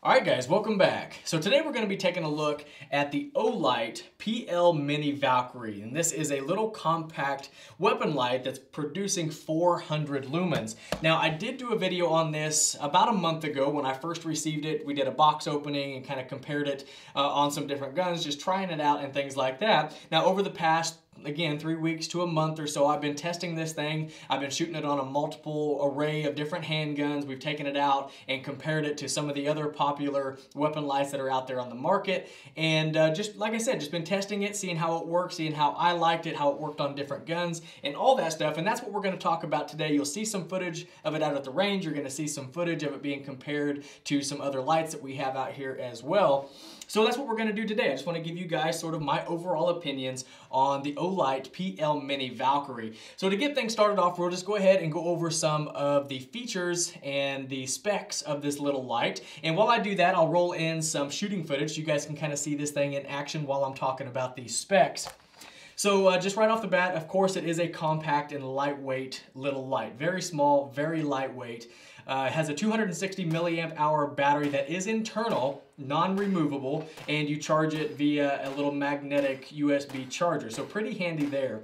Alright guys, welcome back. So today we're going to be taking a look at the OLIGHT PL Mini Valkyrie, and this is a little compact weapon light that's producing 400 lumens. Now I did do a video on this about a month ago when I first received it. We did a box opening and kind of compared it on some different guns, just trying it out and things like that. Now over the past again, 3 weeks to a month or so, I've been testing this thing. I've been shooting it on a multiple array of different handguns. We've taken it out and compared it to some of the other popular weapon lights that are out there on the market. And just like I said, just been testing it, seeing how it works, seeing how I liked it, how it worked on different guns, and all that stuff. And that's what we're going to talk about today. You'll see some footage of it out at the range. You're going to see some footage of it being compared to some other lights that we have out here as well. So that's what we're going to do today. I just want to give you guys sort of my overall opinions on the OLIGHT PL Mini Valkyrie. So to get things started off, we'll just go ahead and go over some of the features and the specs of this little light. And while I do that, I'll roll in some shooting footage so you guys can kind of see this thing in action while I'm talking about these specs. So just right off the bat, of course, it is a compact and lightweight little light. Very small, very lightweight. It has a 260 milliamp hour battery that is internal, non-removable, and you charge it via a little magnetic USB charger. So pretty handy there.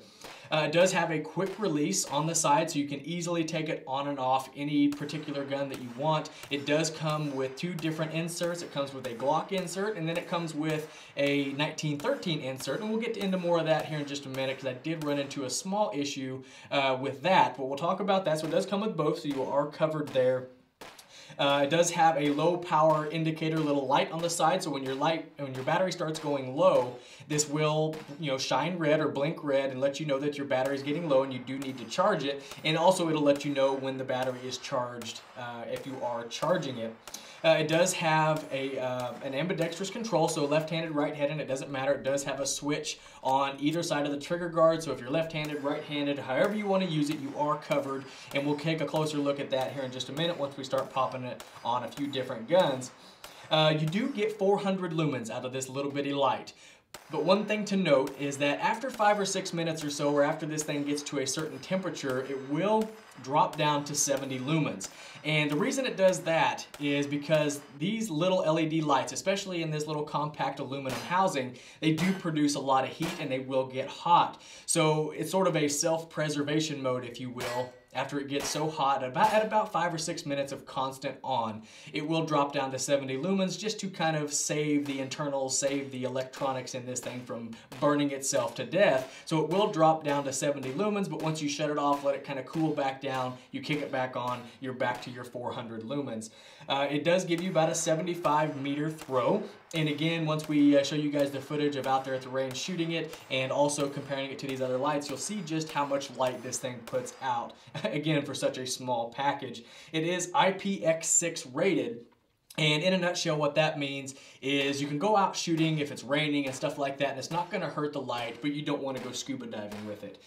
It does have a quick release on the side, so you can easily take it on and off any particular gun that you want. It does come with two different inserts. It comes with a Glock insert, and then it comes with a 1913 insert, and we'll get into more of that here in just a minute because I did run into a small issue with that, but we'll talk about that. So it does come with both, so you are covered there. It does have a low power indicator little light on the side, so when your battery starts going low, this will shine red or blink red and let you know that your battery is getting low and you do need to charge it. And also it'll let you know when the battery is charged if you are charging it. It does have an ambidextrous control, so left-handed, right-handed, it doesn't matter. It does have a switch on either side of the trigger guard, so if you're left-handed, right-handed, however you want to use it, you are covered. And we'll take a closer look at that here in just a minute once we start popping it on a few different guns. You do get 400 lumens out of this little bitty light. But one thing to note is that after 5 or 6 minutes or so, or after this thing gets to a certain temperature, it will drop down to 70 lumens. And the reason it does that is because these little LED lights, especially in this little compact aluminum housing, they do produce a lot of heat and they will get hot. So it's sort of a self-preservation mode, if you will. After it gets so hot, at about 5 or 6 minutes of constant on, it will drop down to 70 lumens just to kind of save the internals, save the electronics in this thing from burning itself to death. So it will drop down to 70 lumens, but once you shut it off, let it kind of cool back down, you kick it back on, you're back to your 400 lumens. It does give you about a 75 meter throw. And again, once we show you guys the footage of out there at the range shooting it and also comparing it to these other lights, you'll see just how much light this thing puts out, again, for such a small package. It is IPX6 rated. And in a nutshell, what that means is you can go out shooting if it's raining and stuff like that, and it's not going to hurt the light, but you don't want to go scuba diving with it.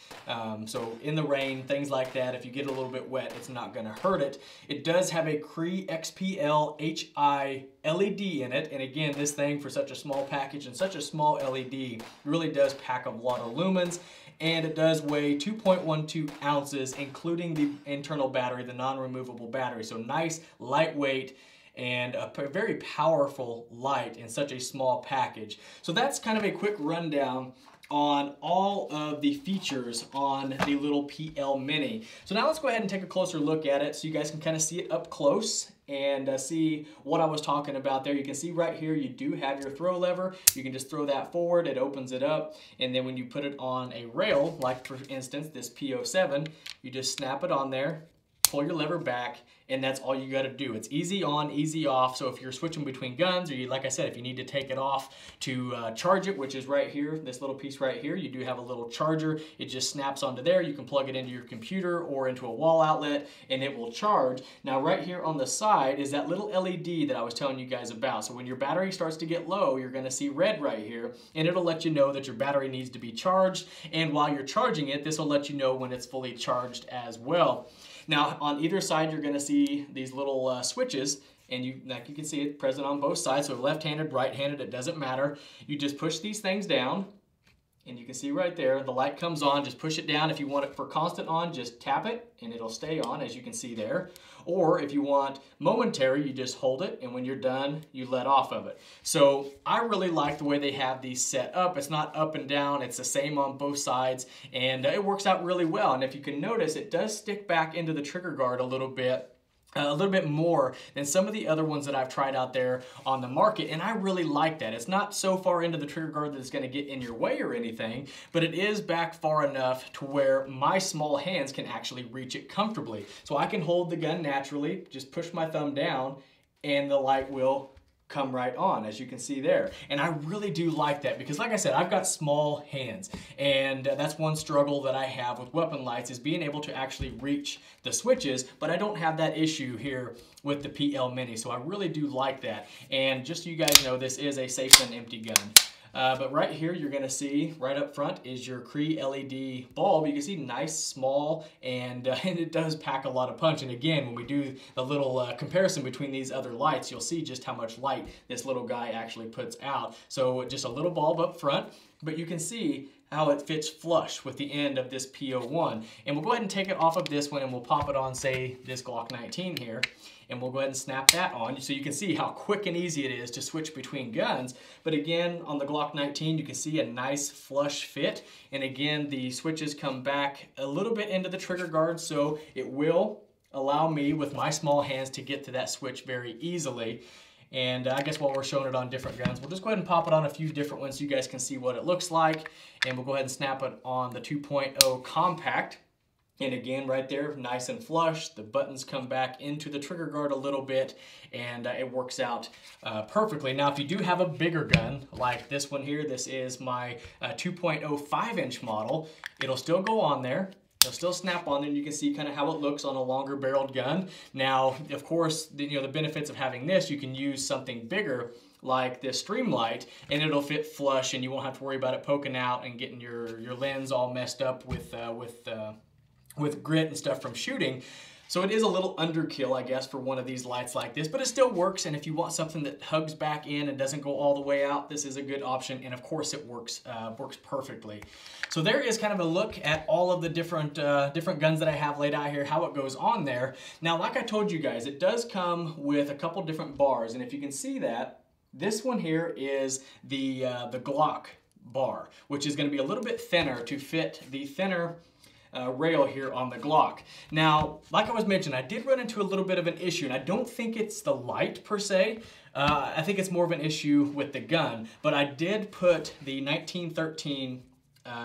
So in the rain, things like that, if you get a little bit wet, it's not going to hurt it. It does have a Cree XPL HI LED in it, and again, this thing for such a small package and such a small LED really does pack a lot of lumens. And it does weigh 2.12 ounces, including the internal battery, the non-removable battery. So nice, lightweight, and a very powerful light in such a small package. So that's kind of a quick rundown on all of the features on the little PL Mini. So now let's go ahead and take a closer look at it so you guys can kind of see it up close and see what I was talking about there. You can see right here you do have your throw lever. You can just throw that forward, it opens it up, and then when you put it on a rail, like for instance this P07, you just snap it on there, pull your lever back, and that's all you got to do. It's easy on, easy off. So if you're switching between guns, or like I said, if you need to take it off to charge it, which is right here, this little piece right here, you do have a little charger. It just snaps onto there. You can plug it into your computer or into a wall outlet, and it will charge. Now right here on the side is that little LED that I was telling you guys about. So when your battery starts to get low, you're going to see red right here, and it'll let you know that your battery needs to be charged. And while you're charging it, this will let you know when it's fully charged as well. Now, on either side, you're going to see these little switches, and like you can see it present on both sides. So left-handed, right-handed, it doesn't matter. You just push these things down, And you can see right there, the light comes on, just push it down. If you want it for constant on, just tap it and it'll stay on, as you can see there. Or if you want momentary, you just hold it, and when you're done, you let off of it. So I really like the way they have these set up. It's not up and down, it's the same on both sides, and it works out really well. And if you can notice, it does stick back into the trigger guard a little bit more than some of the other ones that I've tried out there on the market, and I really like that. It's not so far into the trigger guard that it's going to get in your way or anything, but it is back far enough to where my small hands can actually reach it comfortably. So I can hold the gun naturally, just push my thumb down, and the light will come right on, as you can see there. And I really do like that because, like I said, I've got small hands, and that's one struggle that I have with weapon lights, is being able to actually reach the switches, but I don't have that issue here with the PL Mini, so I really do like that. And just so you guys know, this is a safe and empty gun. But right here, you're going to see right up front is your Cree LED bulb. You can see nice, small, and it does pack a lot of punch. And again, when we do the little comparison between these other lights, you'll see just how much light this little guy actually puts out. So just a little bulb up front, but you can see how it fits flush with the end of this P01. And we'll go ahead and take it off of this one, and we'll pop it on, say, this Glock 19 here. And we'll go ahead and snap that on so you can see how quick and easy it is to switch between guns. But again, on the Glock 19, you can see a nice flush fit. And again, the switches come back a little bit into the trigger guard, so it will allow me with my small hands to get to that switch very easily. And I guess while we're showing it on different guns, we'll just go ahead and pop it on a few different ones so you guys can see what it looks like. And we'll go ahead and snap it on the 2.0 compact. And again, right there, nice and flush. The buttons come back into the trigger guard a little bit, and it works out perfectly. Now, if you do have a bigger gun, like this one here, this is my 2.0 5-inch model, it'll still go on there. It'll still snap on there, and you can see kind of how it looks on a longer barreled gun. Now, of course, the benefits of having this, you can use something bigger like this Streamlight, and it'll fit flush, and you won't have to worry about it poking out and getting your lens all messed up with grit and stuff from shooting. So it is a little underkill, I guess, for one of these lights like this, but it still works. And if you want something that hugs back in and doesn't go all the way out, this is a good option. And of course, it works perfectly. So there is kind of a look at all of the different guns that I have laid out here, how it goes on there. Now, like I told you guys, it does come with a couple different bars, and if you can see that, this one here is the Glock bar, which is going to be a little bit thinner to fit the thinner rail here on the Glock. Now, like I was mentioning, I did run into a little bit of an issue, and I don't think it's the light per se. I think it's more of an issue with the gun, but I did put the 1913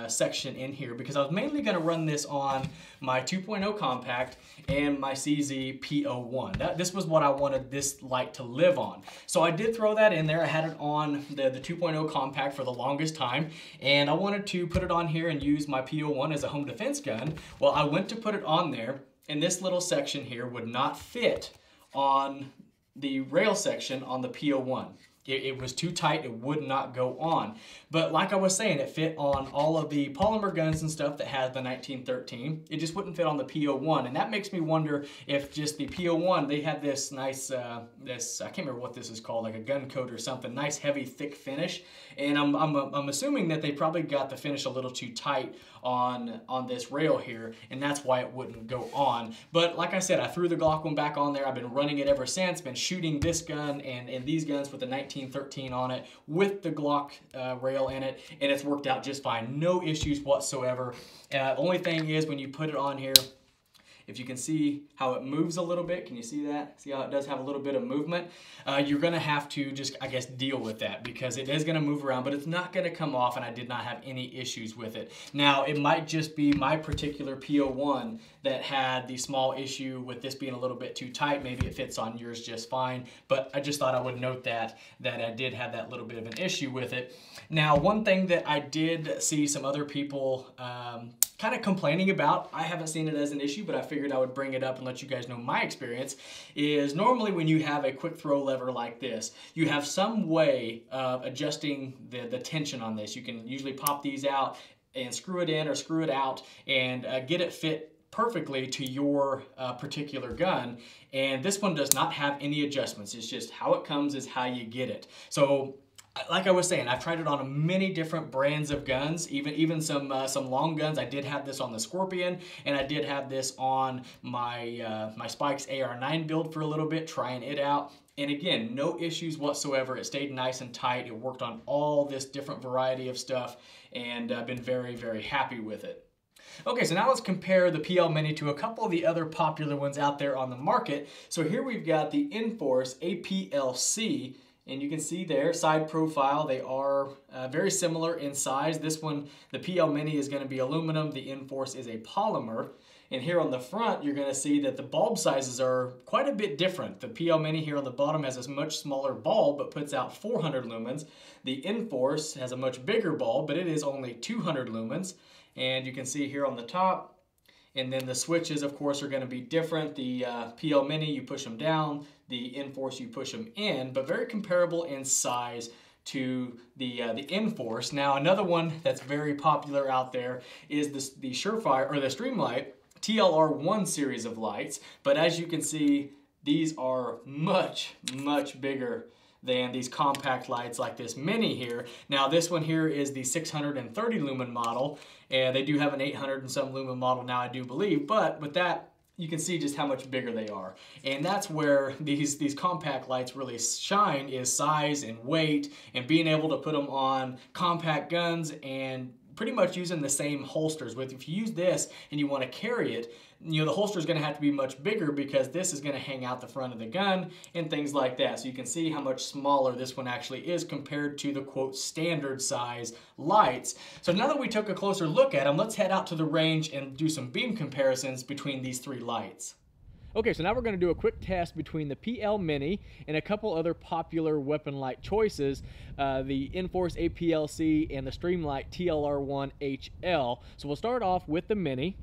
section in here because I was mainly going to run this on my 2.0 compact and my CZ P01. This was what I wanted this light to live on. So I did throw that in there. I had it on the 2.0 compact for the longest time, and I wanted to put it on here and use my P01 as a home defense gun. Well, I went to put it on there, and this little section here would not fit on the rail section on the P01. It was too tight, it would not go on. But like I was saying, it fit on all of the polymer guns and stuff that has the 1913. It just wouldn't fit on the P01, and that makes me wonder if just the P01, they had this nice, I can't remember what this is called, like a gun coat or something, nice heavy thick finish. And I'm assuming that they probably got the finish a little too tight on this rail here, and that's why it wouldn't go on. But like I said, I threw the Glock one back on there. I've been running it ever since, been shooting this gun and these guns with the 1913 on it with the Glock rail in it, and it's worked out just fine. No issues whatsoever. The only thing is when you put it on here, if you can see how it moves a little bit, can you see that? See how it does have a little bit of movement? You're gonna have to just, I guess, deal with that because it is gonna move around, but it's not gonna come off, and I did not have any issues with it. Now, it might just be my particular P01 that had the small issue with this being a little bit too tight. Maybe it fits on yours just fine, but I just thought I would note that I did have that little bit of an issue with it. Now, one thing that I did see some other people kind of complaining about, I haven't seen it as an issue, but I figured I would bring it up and let you guys know my experience, is normally when you have a quick throw lever like this, you have some way of adjusting the tension on this. You can usually pop these out and screw it in or screw it out and get it fit perfectly to your particular gun, and this one does not have any adjustments. It's just how it comes is how you get it. So like I was saying, I've tried it on many different brands of guns, even some long guns. I did have this on the Scorpion, and I did have this on my my Spikes AR9 build for a little bit, trying it out. And again, no issues whatsoever. It stayed nice and tight. It worked on all this different variety of stuff, and I've been very, very happy with it. Okay, so now let's compare the PL Mini to a couple of the other popular ones out there on the market. So here we've got the Inforce APL-C, and you can see there, side profile, they are very similar in size. This one, the PL Mini, is going to be aluminum. The Inforce is a polymer. And here on the front, you're going to see that the bulb sizes are quite a bit different. The PL Mini here on the bottom has a much smaller bulb, but puts out 400 lumens. The Inforce has a much bigger bulb, but it is only 200 lumens. And you can see here on the top. And then the switches, of course, are going to be different. The PL Mini, you push them down. The Inforce, you push them in, but very comparable in size to the Inforce. Now, another one that's very popular out there is the Surefire, or the Streamlight Tlr-1 series of lights. But as you can see, these are much, much bigger than these compact lights like this Mini here. Now this one here is the 630 lumen model, and they do have an 800 and some lumen model now, I do believe, but with that, you can see just how much bigger they are. And that's where these compact lights really shine, is size and weight, and being able to put them on compact guns and pretty much using the same holsters. If you use this and you want to carry it, the holster is going to have to be much bigger, because this is going to hang out the front of the gun and things like that. So you can see how much smaller this one actually is compared to the quote standard size lights. So now that we took a closer look at them, let's head out to the range and do some beam comparisons between these three lights. Okay, so now we're going to do a quick test between the PL Mini and a couple other popular weapon light choices, the Inforce APL-C and the Streamlight Tlr-1 HL. So we'll start off with the Mini,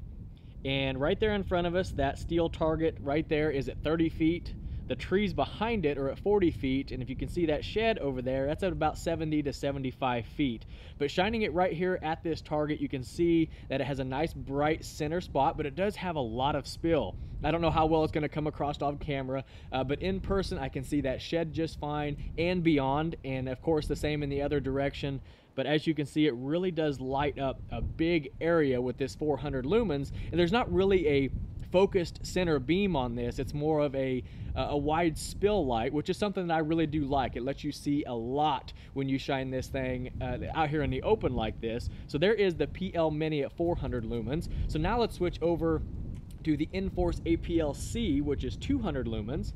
and right there in front of us, that steel target right there is at 30 feet. The trees behind it are at 40 feet, and if you can see that shed over there, that's at about 70 to 75 feet. But shining it right here at this target, you can see that it has a nice bright center spot, but it does have a lot of spill. I don't know how well it's going to come across off camera, but in person I can see that shed just fine and beyond, and of course the same in the other direction. But as you can see, it really does light up a big area with this 400 lumens, and there's not really a focused center beam on this. It's more of a wide spill light, which is something that I really do like. It lets you see a lot when you shine this thing out here in the open like this. So there is the PL Mini at 400 lumens. So now let's switch over to the Inforce APL-C, which is 200 lumens.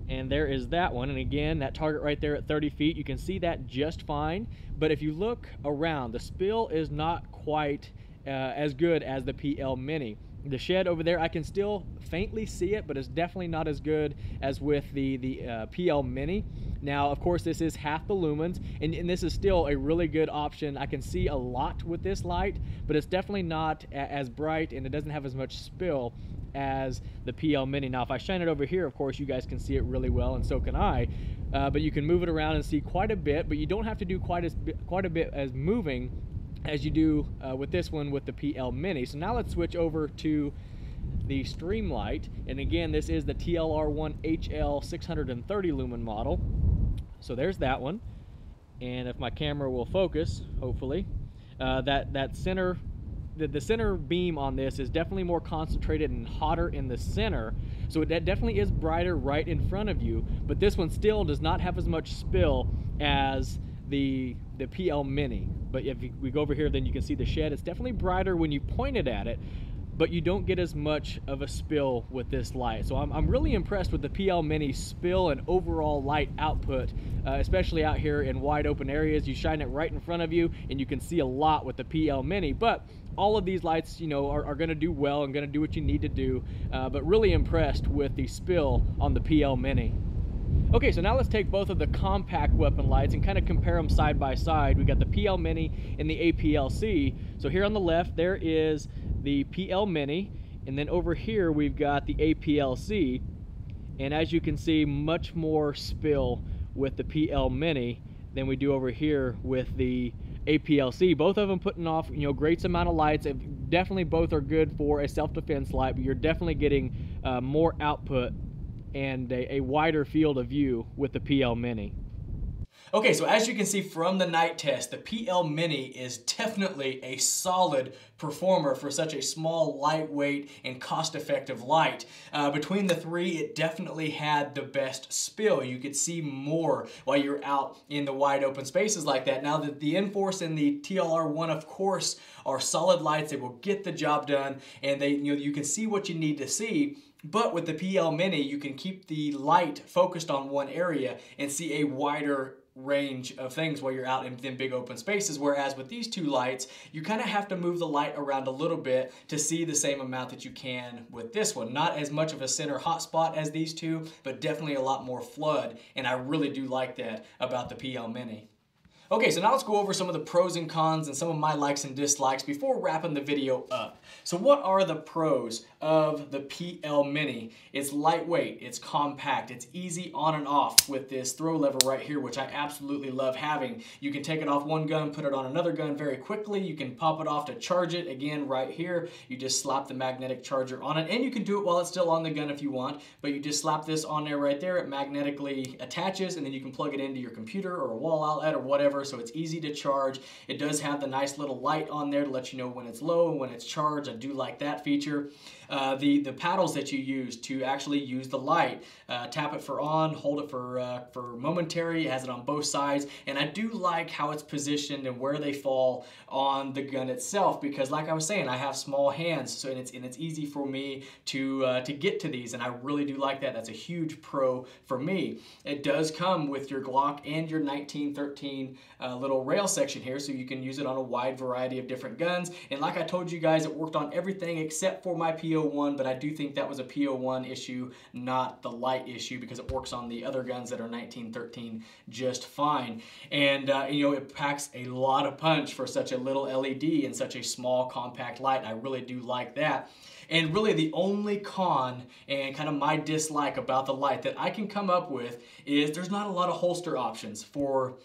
And there is that one, and again, that target right there at 30 feet, you can see that just fine. But if you look around, the spill is not quite as good as the PL Mini. The shed over there, I can still faintly see it, but it's definitely not as good as with the PL Mini. Now, of course, this is half the lumens, and this is still a really good option. I can see a lot with this light, but it's definitely not as bright, and it doesn't have as much spill as the PL Mini. Now, if I shine it over here, of course, you guys can see it really well, and so can I. But you can move it around and see quite a bit, but you don't have to do quite a bit as moving as you do with this one with the PL Mini. So now let's switch over to the Streamlight, and again, this is the Tlr-1 HL 630 lumen model. So there's that one, and if my camera will focus, hopefully, the center beam on this is definitely more concentrated and hotter in the center, so that definitely is brighter right in front of you, but this one still does not have as much spill as the PL Mini. But if we go over here, then you can see the shed. It's definitely brighter when you point it at it, but you don't get as much of a spill with this light. So I'm really impressed with the PL Mini spill and overall light output, especially out here in wide open areas. You shine it right in front of you, and you can see a lot with the PL Mini. But all of these lights, are going to do well and going to do what you need to do. But really impressed with the spill on the PL Mini. Okay, so now let's take both of the compact weapon lights and kind of compare them side by side. We got the PL Mini and the APL-C. So here on the left, there is the PL Mini, and then over here we've got the APL-C. And as you can see, much more spill with the PL Mini than we do over here with the APL-C. Both of them putting off, great amount of lights. Definitely both are good for a self-defense light, but you're definitely getting more output and a wider field of view with the PL Mini. Okay, so as you can see from the night test, the PL Mini is definitely a solid performer for such a small, lightweight, and cost-effective light. Between the three, it definitely had the best spill. You could see more while you're out in the wide open spaces like that. Now, the N-Force and the TLR1, of course, are solid lights. They will get the job done, and you can see what you need to see. But with the PL Mini, you can keep the light focused on one area and see a wider range of things while you're out in big open spaces, whereas with these two lights, you kind of have to move the light around a little bit to see the same amount that you can with this one. Not as much of a center hotspot as these two, but definitely a lot more flood, and I really do like that about the PL Mini. Okay, so now let's go over some of the pros and cons and some of my likes and dislikes before wrapping the video up. So what are the pros of the PL Mini? It's lightweight, it's compact, it's easy on and off with this throw lever right here, which I absolutely love having. You can take it off one gun, put it on another gun very quickly. You can pop it off to charge it, again, right here. You just slap the magnetic charger on it, and you can do it while it's still on the gun if you want, but you just slap this on there right there. It magnetically attaches, and then you can plug it into your computer or a wall outlet or whatever. So it's easy to charge. It does have the nice little light on there to let you know when it's low and when it's charged. I do like that feature. The paddles that you use to actually use the light, tap it for on, hold it for momentary. It has it on both sides, and I do like how it's positioned and where they fall on the gun itself, because like I was saying, I have small hands, so and it's easy for me to get to these, and I really do like that. That's a huge pro for me. It does come with your Glock and your 1913 little rail section here, so you can use it on a wide variety of different guns. And like I told you guys, it worked on everything except for my PO1, but I do think that was a PO1 issue, not the light issue, because it works on the other guns that are 1913 just fine. And it packs a lot of punch for such a little LED and such a small compact light. I really do like that. And really the only con and kind of my dislike about the light that I can come up with is there's not a lot of holster options for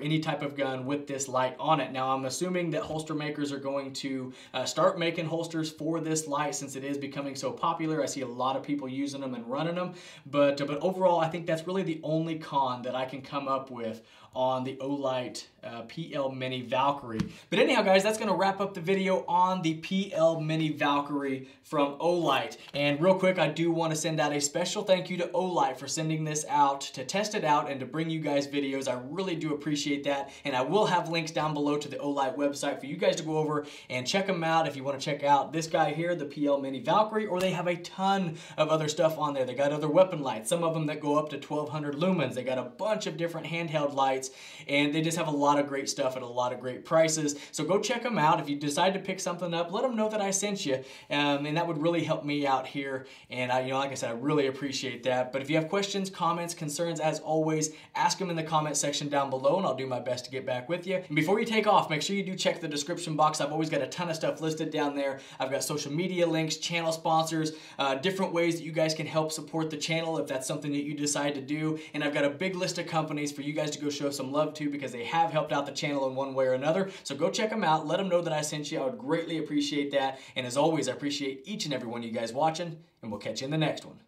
any type of gun with this light on it. Now I'm assuming that holster makers are going to start making holsters for this light since it is becoming so popular. I see a lot of people using them and running them, but overall I think that's really the only con that I can come up with on the OLIGHT PL Mini Valkyrie. But anyhow guys, that's gonna wrap up the video on the PL Mini Valkyrie from OLIGHT. And real quick, I do want to send out a special thank you to OLIGHT for sending this out to test it out and to bring you guys videos. I really do appreciate that, and I will have links down below to the OLIGHT website for you guys to go over and check them out if you want to check out this guy here, the PL Mini Valkyrie, or they have a ton of other stuff on there. They got other weapon lights, some of them that go up to 1200 lumens. They got a bunch of different handheld lights, and they just have a lot of great stuff at a lot of great prices. So go check them out. If you decide to pick something up, let them know that I sent you, and that would really help me out here. And like I said, I really appreciate that. But if you have questions, comments, concerns, as always, ask them in the comment section down below, and I'll do my best to get back with you. And before you take off, make sure you do check the description box. I've always got a ton of stuff listed down there. I've got social media links, channel sponsors, different ways that you guys can help support the channel if that's something that you decide to do. And I've got a big list of companies for you guys to go show some love to, because they have helped out the channel in one way or another. So go check them out. Let them know that I sent you. I would greatly appreciate that. And as always, I appreciate each and every one of you guys watching, and we'll catch you in the next one.